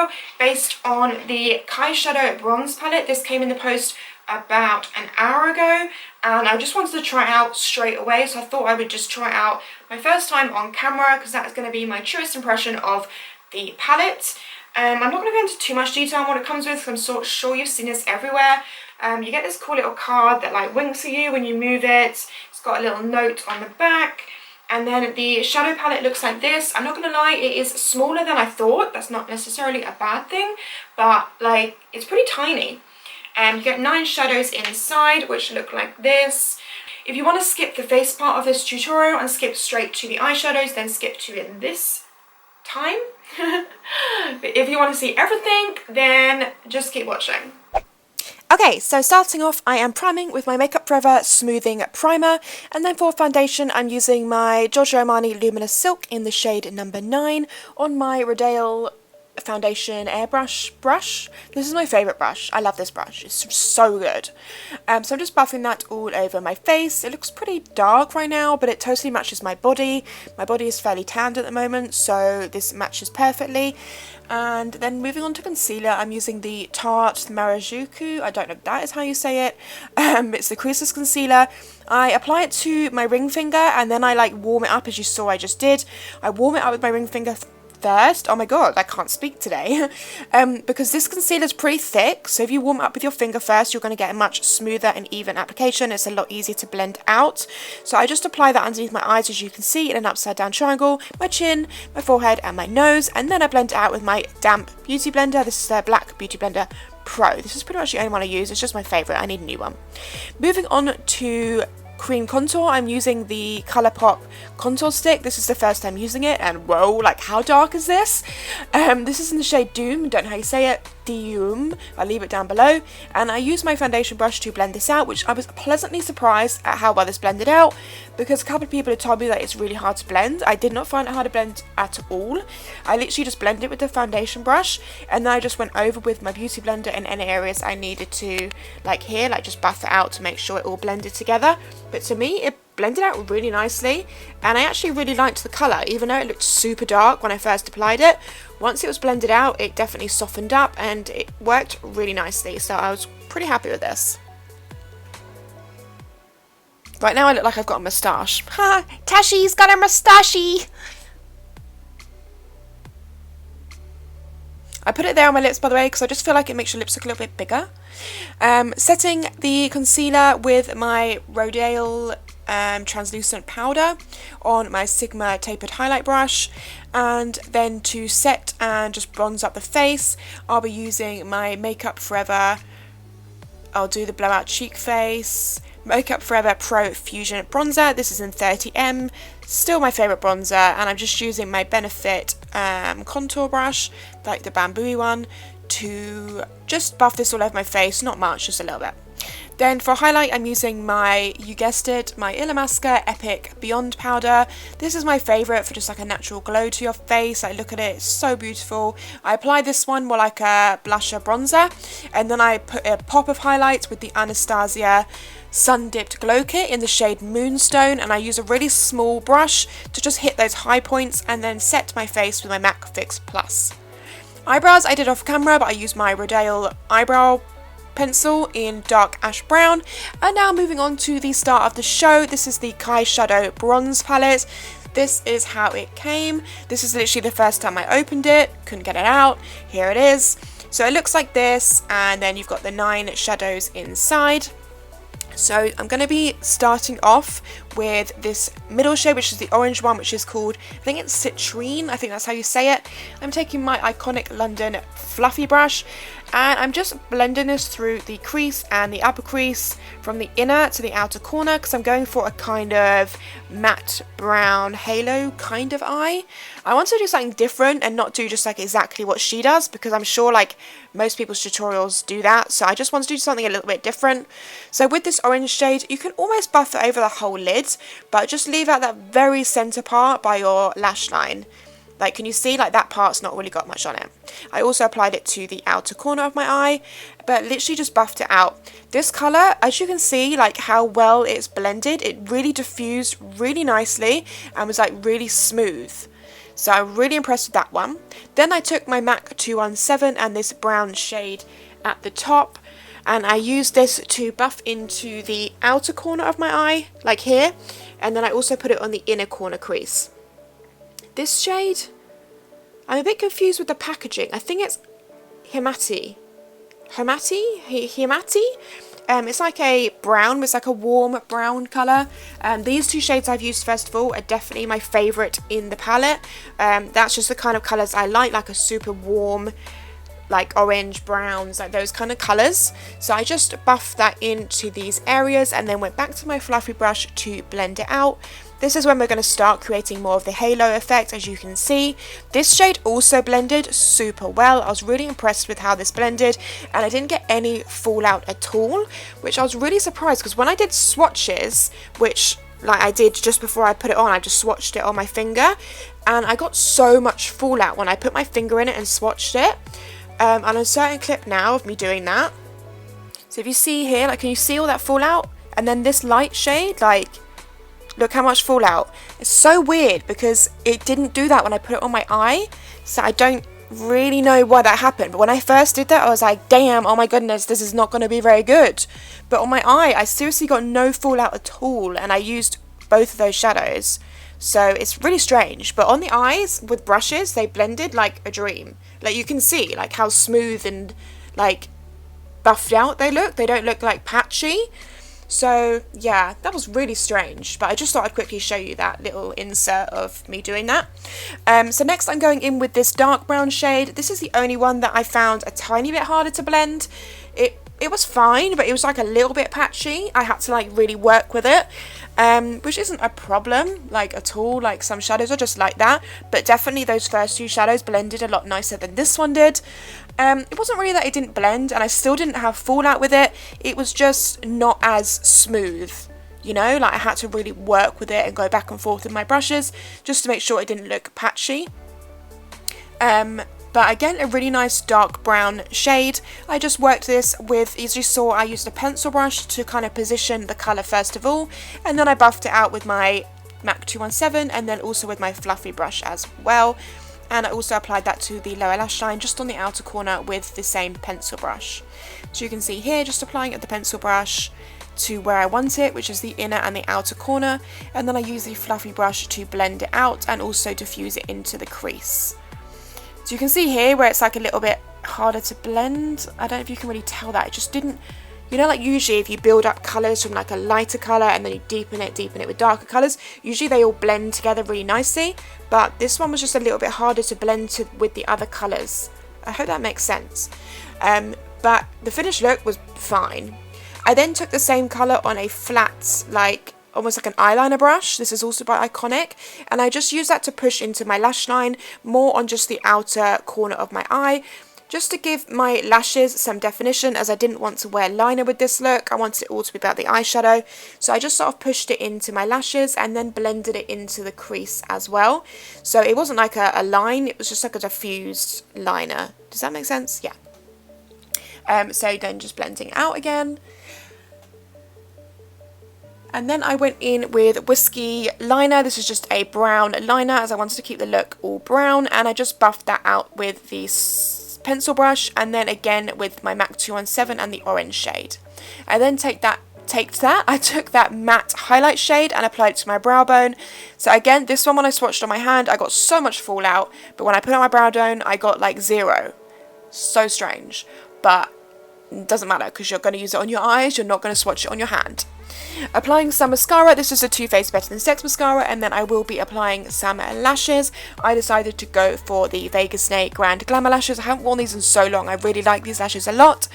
tutorial based on the Kyshadow Bronze palette. This came in the post about an hour ago and I just wanted to try it out straight away, so I thought I would just try it out my first time on camera because that's going to be my truest impression of the palette. I'm not going to go into too much detail on what it comes with because I'm sort of sure you've seen this everywhere. You get this cool little card that like winks at you when you move it. It's got a little note on the back. And then the shadow palette looks like this. I'm not going to lie, it is smaller than I thought. That's not necessarily a bad thing, but like it's pretty tiny. And you get 9 shadows inside, which look like this. If you want to skip the face part of this tutorial and skip straight to the eyeshadows, then skip to it this time. But if you want to see everything, then just keep watching. Okay, so starting off, I am priming with my Makeup Forever Smoothing Primer, and then for foundation, I'm using my Giorgio Armani Luminous Silk in the shade number 9 on my Rodale foundation airbrush brush. This is my favourite brush. I love this brush. It's so good. So I'm just buffing that all over my face. It looks pretty dark right now, but it totally matches my body. My body is fairly tanned at the moment, so this matches perfectly. And then moving on to concealer, I'm using the Tarte Marajuku. I don't know if that is how you say it. It's the creaseless concealer. I apply it to my ring finger and then I like warm it up, as you saw I just did. I warm it up with my ring finger first. Oh my god, I can't speak today. Because this concealer is pretty thick, so if you warm it up with your finger first, you're going to get a much smoother and even application. It's a lot easier to blend out. So I just apply that underneath my eyes, as you can see, in an upside down triangle, my chin, my forehead and my nose, and then I blend it out with my damp beauty blender. This is the Black Beauty Blender Pro. This is pretty much the only one I use. It's just my favourite. I need a new one. Moving on to cream contour, I'm using the Colourpop contour stick. This is the first time using it, and whoa, like how dark is this? This is in the shade Dume, don't know how you say it, Dume. I'll leave it down below. And I use my foundation brush to blend this out, which I was pleasantly surprised at how well this blended out, because a couple of people had told me that it's really hard to blend. I did not find it hard to blend at all. I literally just blended it with the foundation brush, and then I just went over with my beauty blender in any areas I needed to, like here, like just buff it out to make sure it all blended together. But to me, it blended out really nicely, and I actually really liked the colour, even though it looked super dark when I first applied it. Once it was blended out, it definitely softened up and it worked really nicely, so I was pretty happy with this. Right now I look like I've got a moustache. Ha! Tashie's got a moustache! I put it there on my lips, by the way, because I just feel like it makes your lips look a little bit bigger. Setting the concealer with my Rodale translucent powder on my Sigma tapered highlight brush, and then to set and just bronze up the face, I'll be using my Makeup Forever, I'll do the blowout cheek face, Makeup Forever Pro Fusion Bronzer. This is in 30M, still my favourite bronzer, and I'm just using my Benefit contour brush, like the bamboo one, to just buff this all over my face, not much, just a little bit. Then for highlight, I'm using my, you guessed it, my Illamasqua Epic Beyond powder. This is my favourite for just like a natural glow to your face. Like, look at it, it's so beautiful. I apply this one more like a blusher bronzer, and then I put a pop of highlights with the Anastasia Sun Dipped Glow Kit in the shade Moonstone, and I use a really small brush to just hit those high points and then set my face with my MAC Fix Plus. Eyebrows I did off camera, but I used my Rodale eyebrow pencil in dark ash brown. And now moving on to the start of the show, this is the Kyshadow Bronze palette. This is how it came. This is literally the first time I opened it, couldn't get it out. Here it is. So it looks like this, and then you've got the 9 shadows inside. So I'm going to be starting off with this middle shade, which is the orange one, which is called, I think it's Citrine, I think that's how you say it. I'm taking my iconic London fluffy brush, and I'm just blending this through the crease and the upper crease from the inner to the outer corner, because I'm going for a kind of matte brown halo kind of eye. I want to do something different and not do just like exactly what she does, because I'm sure like most people's tutorials do that, so I just want to do something a little bit different. So with this orange shade, you can almost buff it over the whole lid, but just leave out that very center part by your lash line. Like, can you see, like, that part's not really got much on it. I also applied it to the outer corner of my eye, but literally just buffed it out. This colour, as you can see, like, how well it's blended, it really diffused really nicely and was, like, really smooth. So I'm really impressed with that one. Then I took my MAC 217 and this brown shade at the top, and I used this to buff into the outer corner of my eye, like here, and then I also put it on the inner corner crease. This shade, I'm a bit confused with the packaging. I think it's Himati. It's like a brown, it's like a warm brown colour. These two shades I've used first of all are definitely my favourite in the palette. That's just the kind of colours I like a super warm, like orange, browns, like those kind of colours. So I just buffed that into these areas and then went back to my fluffy brush to blend it out. This is when we're going to start creating more of the halo effect. As you can see, this shade also blended super well. I was really impressed with how this blended, and I didn't get any fallout at all, which I was really surprised, because when I did swatches, which like I did just before I put it on, I just swatched it on my finger, and I got so much fallout when I put my finger in it and swatched it. On a certain clip now of me doing that, so if you see here, like, can you see all that fallout? And then this light shade, like, look how much fallout. It's so weird because it didn't do that when I put it on my eye, so I don't really know why that happened. But when I first did that, I was like, damn, oh my goodness, this is not going to be very good. But on my eye, I seriously got no fallout at all, and I used both of those shadows, so it's really strange. But on the eyes with brushes, they blended like a dream. Like, you can see like how smooth and like buffed out they look. They don't look like patchy. So yeah, that was really strange, but I just thought I'd quickly show you that little insert of me doing that. So next I'm going in with this dark brown shade. This is the only one that I found a tiny bit harder to blend. It was fine, but it was like a little bit patchy. I had to like really work with it, which isn't a problem like at all. Like, some shadows are just like that, but definitely those first two shadows blended a lot nicer than this one did. It wasn't really that it didn't blend, and I still didn't have fallout with it. It was just not as smooth, you know, like I had to really work with it and go back and forth with my brushes just to make sure it didn't look patchy. But again, a really nice dark brown shade. I just worked this with, as you saw, I used a pencil brush to kind of position the colour first of all, and then I buffed it out with my MAC 217 and then also with my fluffy brush as well. And I also applied that to the lower lash line, just on the outer corner with the same pencil brush. So you can see here, just applying it the pencil brush to where I want it, which is the inner and the outer corner, and then I use the fluffy brush to blend it out and also diffuse it into the crease. So you can see here where it's like a little bit harder to blend. I don't know if you can really tell that. It just didn't, you know, like usually if you build up colours from like a lighter colour and then you deepen it with darker colours, usually they all blend together really nicely. But this one was just a little bit harder to blend with the other colours. I hope that makes sense. But the finished look was fine. I then took the same colour on a flat, like almost like an eyeliner brush. This is also by Iconic, and I just used that to push into my lash line, more on just the outer corner of my eye, just to give my lashes some definition, as I didn't want to wear liner with this look. I wanted it all to be about the eyeshadow, so I just sort of pushed it into my lashes and then blended it into the crease as well. So it wasn't like a line, it was just like a diffused liner. Does that make sense? Yeah. So then just blending it out again. And then I went in with Whiskey liner. This is just a brown liner, as I wanted to keep the look all brown, and I just buffed that out with the pencil brush, and then again with my MAC 217 and the orange shade. I then I took that matte highlight shade and applied it to my brow bone. So again, this one when I swatched on my hand, I got so much fallout, but when I put it on my brow bone, I got like 0. So strange, but it doesn't matter because you're going to use it on your eyes, you're not going to swatch it on your hand. Applying some mascara. This is a Too Faced Better Than Sex mascara, and then I will be applying some lashes. I decided to go for the Vegas Snake Grand Glamour lashes. I haven't worn these in so long. I really like these lashes a lot.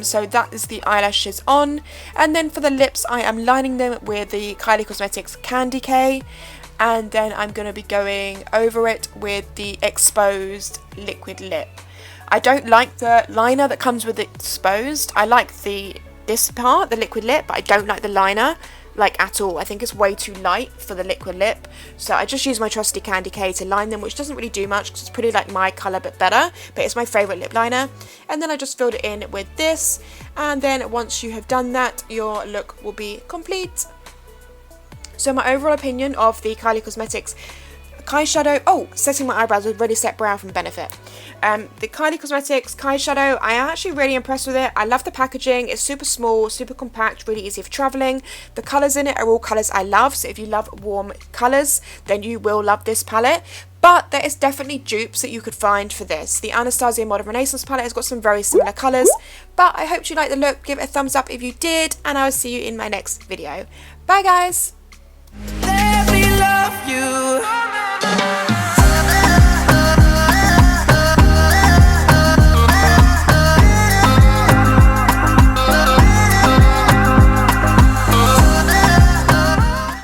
So that is the eyelashes on. And then for the lips, I am lining them with the Kylie Cosmetics Candy K. And then I'm going to be going over it with the Exposed Liquid Lip. I don't like the liner that comes with Exposed. I like this part, the liquid lip, but I don't like the liner like at all. I think it's way too light for the liquid lip, so I just use my trusty Candy K to line them, which doesn't really do much because it's pretty like my colour but better, but it's my favourite lip liner. And then I just filled it in with this, and then once you have done that, your look will be complete. So my overall opinion of the Kylie Cosmetics Kyshadow, oh, setting my eyebrows with Ready Set Brow from Benefit. The Kylie Cosmetics Kyshadow, I am actually really impressed with it. I love the packaging. It's super small, super compact, really easy for travelling. The colours in it are all colours I love, so if you love warm colours, then you will love this palette. But there is definitely dupes that you could find for this. The Anastasia Modern Renaissance palette has got some very similar colours. But I hope you liked the look. Give it a thumbs up if you did. And I will see you in my next video. Bye guys! Let me love you.